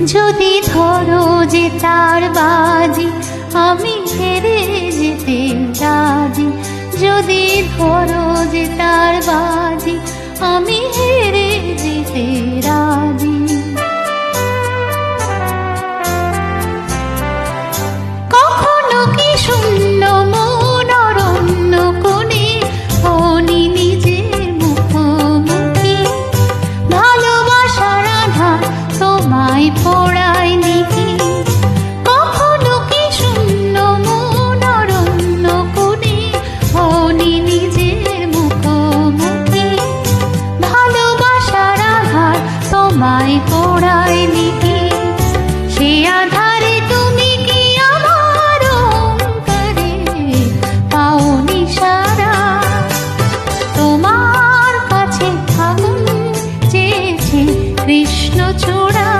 যদি ধরো যে তার বাজি আমি হেরে যেতে রাজি, যদি ধরো যে তার বাজি আমি হেরে যেতে রাজি। কখনো কি শূন্য মন অরণ্য কোণে হনি নিজের মুখোমুখি, ভালোবাসার আধার তোমায় পোড়ায়নি কি? কখনো কি শূন্য মন অরণ্য কোণে হনি নিজের মুখোমুখি, ভালোবাসার আধার তোমায় পোড়ায়নি কি? সে আধারে তুমি কি আমার অন্তরে পাওনি সারা? তোমার কাছে আগুন চেয়েছে কৃষ্ণচূড়া।